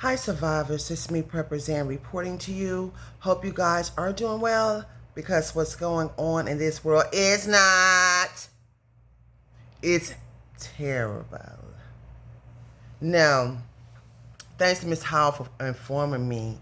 Hi survivors, it's me Prepper Zan reporting to you. Hope you guys are doing well because what's going on in this world is not. It's terrible. Now, thanks to Miss Howell for informing me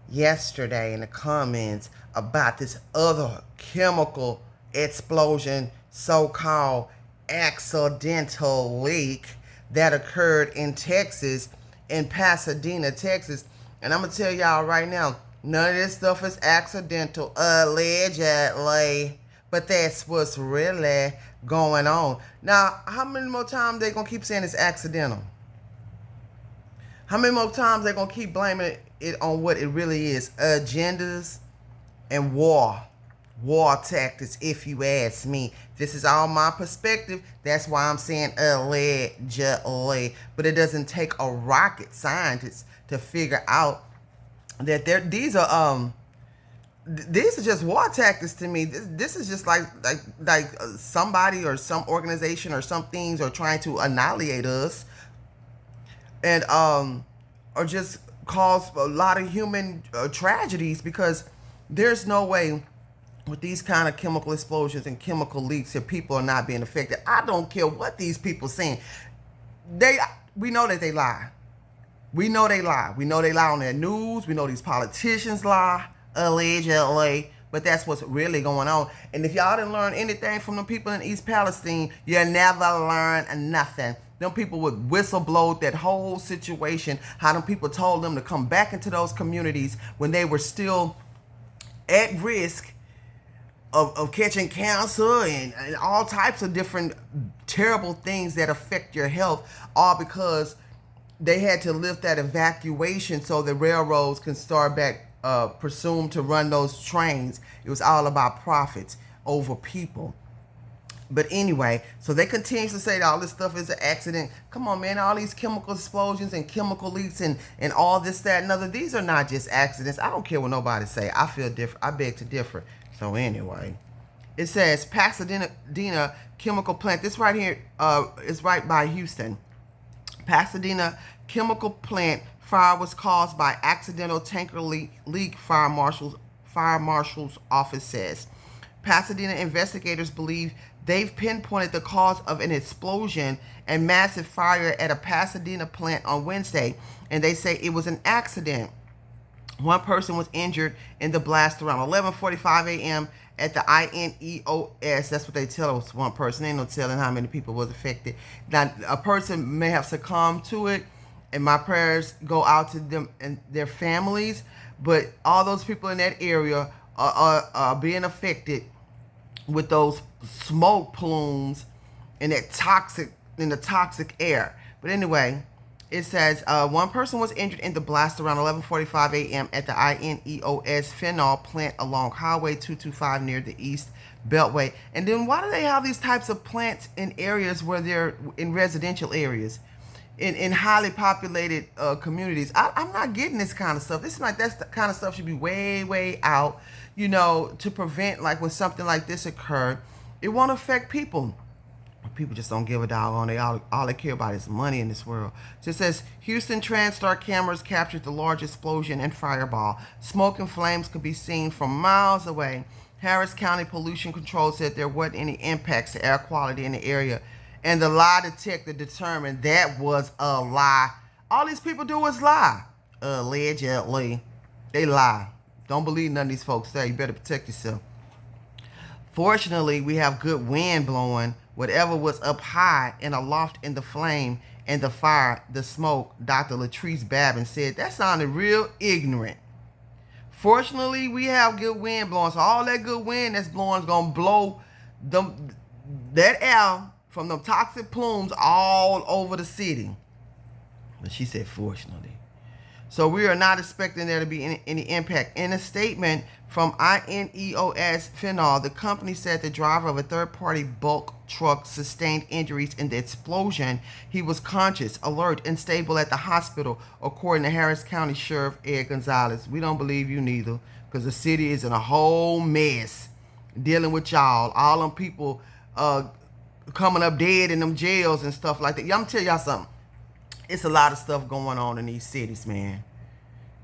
yesterday in the comments about this other chemical explosion, so-called accidental leak that occurred in Texas, in Pasadena, Texas. And I'm going to tell y'all right now, none of this stuff is accidental, allegedly. But that's what's really going on. Now, how many more times they going to keep saying it's accidental? How many more times they going to keep blaming it on what it really is? Agendas and war tactics, if you ask me. This is all my perspective. That's why I'm saying allegedly. But it doesn't take a rocket scientist to figure out that these are just war tactics to me. This is just like somebody or some organization or some things are trying to annihilate us, and or just cause a lot of human tragedies, because there's no way with these kind of chemical explosions and chemical leaks that people are not being affected. I don't care what these people saying. We know that they lie. We know they lie. We know they lie on their news. We know these politicians lie, allegedly. But that's what's really going on. And if y'all didn't learn anything from the people in East Palestine, you never learn nothing. Them people would whistleblow that whole situation, how them people told them to come back into those communities when they were still at risk of catching cancer and all types of different terrible things that affect your health, all because they had to lift that evacuation so the railroads can start back, presumed to run those trains. It was all about profits over people. But anyway, so they continue to say that all this stuff is an accident. Come on, man, all these chemical explosions and chemical leaks and all this, that, and other. These are not just accidents. I don't care what nobody say. I feel different. I beg to differ. So anyway, it says Pasadena chemical plant. This right here is right by Houston. Pasadena chemical plant fire was caused by accidental tanker leak, fire marshal's office says. Pasadena investigators believe they've pinpointed the cause of an explosion and massive fire at a Pasadena plant on Wednesday, and they say it was an accident. One person was injured in the blast around 11:45 a.m. at the INEOS. That's what they tell us, one person. Ain't no telling how many people was affected. Now, a person may have succumbed to it, and my prayers go out to them and their families. But all those people in that area are being affected with those smoke plumes and that toxic air. But anyway, it says one person was injured in the blast around 11:45 a.m. at the INEOS phenol plant along Highway 225 near the East Beltway. And then why do they have these types of plants in areas where they're in residential areas, in highly populated communities? I'm not getting this kind of stuff. This is like, that's the kind of stuff should be way out, to prevent, like, when something like this occurred. It won't affect people. People just don't give a doggone. All they care about is money in this world. So it says Houston TransStar cameras captured the large explosion and fireball. Smoke and flames could be seen from miles away. Harris County Pollution Control said there wasn't any impacts to air quality in the area, and the lie detector determined that was a lie. All these people do is lie. Allegedly, they lie. Don't believe none of these folks say. You better protect yourself. Fortunately, we have good wind blowing. Whatever was up high and aloft in the flame and the fire, the smoke, Dr. Latrice Babin said, that sounded real ignorant. Fortunately, we have good wind blowing. So all that good wind that's blowing is going to blow that air from them toxic plumes all over the city. But she said, fortunately. So we are not expecting there to be any impact. In a statement from INEOS Phenol, the company said the driver of a third-party bulk truck sustained injuries in the explosion. He was conscious, alert, and stable at the hospital, according to Harris County Sheriff Ed Gonzalez. We don't believe you neither, because the city is in a whole mess dealing with y'all. All them people coming up dead in them jails and stuff like that. I'm going to tell y'all something. It's a lot of stuff going on in these cities, man.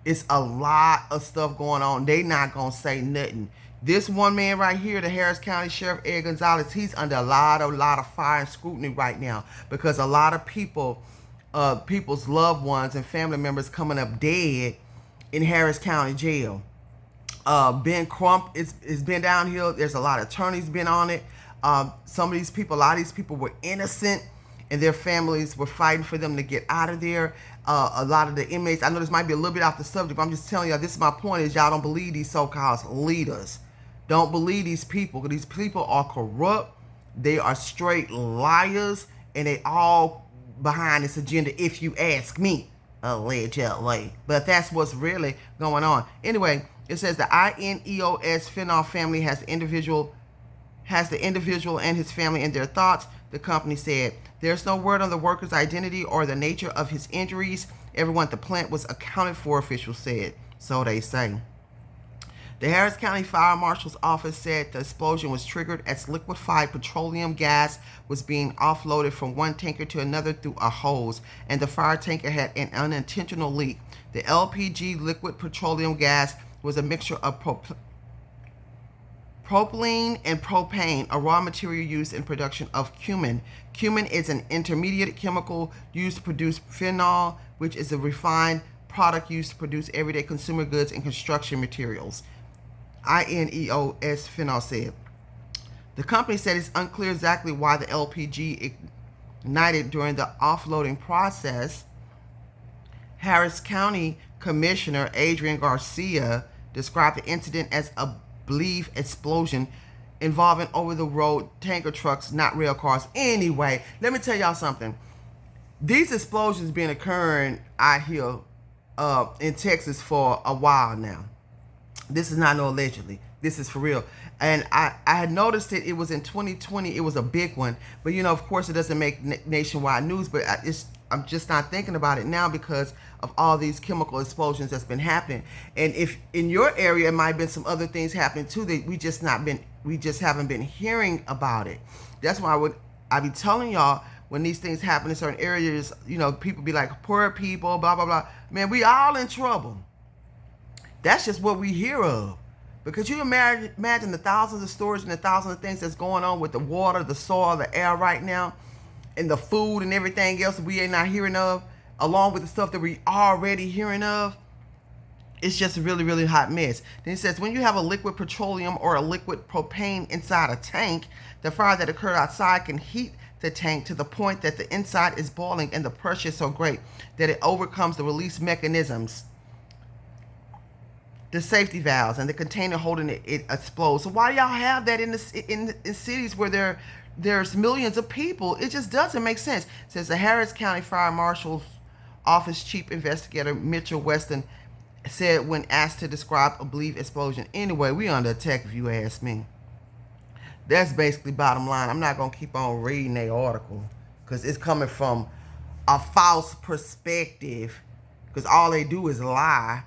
It's a lot of stuff going on. They not gonna say nothing. This one man right here, the Harris County Sheriff Ed Gonzalez, he's under a lot of fire and scrutiny right now because a lot of people's loved ones and family members coming up dead in Harris County Jail. Ben Crump is been down here. There's a lot of attorneys been on it. A lot of these people were innocent, and their families were fighting for them to get out of there. A lot of the inmates, I know this might be a little bit off the subject, but I'm just telling y'all, this is my point, is y'all don't believe these so-called leaders. Don't believe these people, because these people are corrupt. They are straight liars, and they all behind this agenda, if you ask me, allegedly. But that's what's really going on. Anyway, it says the INEOS Phenol family has the individual and his family in their thoughts. The company said there's no word on the worker's identity or the nature of his injuries. Everyone at the plant was accounted for, officials said. So they say. The Harris County Fire Marshal's office said the explosion was triggered as liquefied petroleum gas was being offloaded from one tanker to another through a hose, and the fire tanker had an unintentional leak. The LPG, liquid petroleum gas, was a mixture of propylene and propane, a raw material used in production of cumin. Cumin is an intermediate chemical used to produce phenol, which is a refined product used to produce everyday consumer goods and construction materials. INEOS Phenol said. The company said it's unclear exactly why the LPG ignited during the offloading process. Harris County Commissioner Adrian Garcia described the incident as a believed explosion involving over-the-road tanker trucks, not rail cars. Anyway, let me tell y'all something. These explosions been occurring out here in Texas for a while now. This is not no allegedly. This is for real. And I had noticed it was in 2020. It was a big one. But, you know, of course, it doesn't make nationwide news. But I'm just not thinking about it now because of all these chemical explosions that's been happening. And if in your area, it might have been some other things happening too that we just haven't been hearing about it. That's why I be telling y'all, when these things happen in certain areas, you know, people be like, poor people, blah, blah, blah. Man, we all in trouble. That's just what we hear of. Because you imagine the thousands of stories and the thousands of things that's going on with the water, the soil, the air right now, and the food and everything else that we ain't not hearing of, along with the stuff that we already hearing of. It's just a really, really hot mess. Then it says, when you have a liquid petroleum or a liquid propane inside a tank, the fire that occurred outside can heat the tank to the point that the inside is boiling and the pressure is so great that it overcomes the release mechanisms, the safety valves, and the container holding it explodes. So why do y'all have that in cities where there's millions of people? It just doesn't make sense. It says the Harris County Fire Marshal's Office Chief Investigator Mitchell Weston said when asked to describe a believed explosion. Anyway, we under attack if you ask me. That's basically bottom line. I'm not going to keep on reading the article because it's coming from a false perspective because all they do is lie.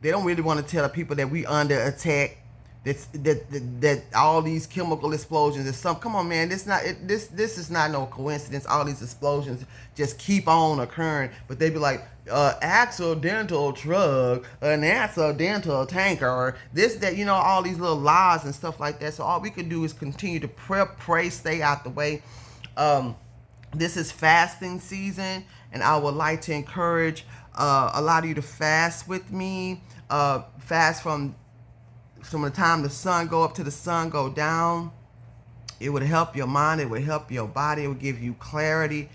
They don't really want to tell the people that we under attack, that all these chemical explosions and some. Come on, man, this is not no coincidence. All these explosions just keep on occurring, but they be like accidental truck, an accidental tanker, or this, that, you know, all these little lies and stuff like that. So all we can do is continue to pray, stay out the way. This is fasting season, and I would like to encourage a lot of you to fast with me. Fast from the time the sun go up to the sun go down. It would help your mind. It would help your body. It would give you clarity.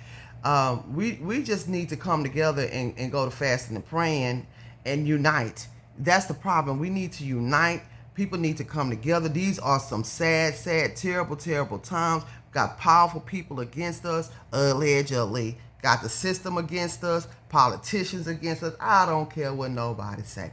We just need to come together and go to fasting and praying and unite. That's the problem. We need to unite. People need to come together. These are some sad, terrible times. Got powerful people against us, allegedly. Got the system against us, politicians against us. I don't care what nobody say.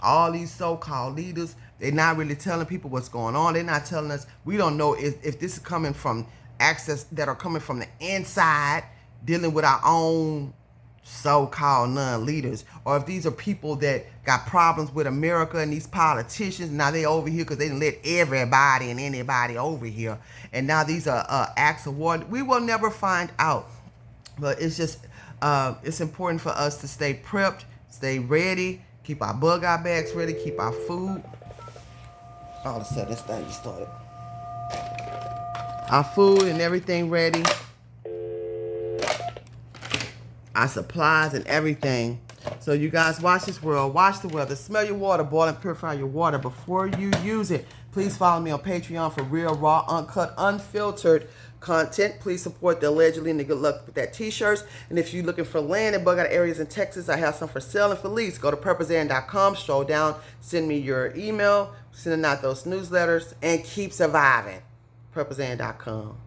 All these so-called leaders, they're not really telling people what's going on. They're not telling us. We don't know if this is coming from access that are coming from the inside, dealing with our own so-called non-leaders, or if these are people that got problems with America and these politicians. Now they over here because they didn't let everybody and anybody over here. And now these are acts of war. We will never find out. But it's just It's important for us to stay prepped, stay ready, keep our bug out bags ready, keep our food. All of a sudden, this thing just started. Our food and everything ready. Our supplies and everything. So you guys watch this world, watch the weather, smell your water, boil and purify your water before you use it. Please follow me on Patreon for real, raw, uncut, unfiltered content. Please support the Allegedly and the Good Luck with That t-shirts. And if you're looking for land in bug out areas in Texas, I have some for sale and for lease. Go to purplesan.com, stroll down, send me your email, sending out those newsletters, and keep surviving. purplesan.com.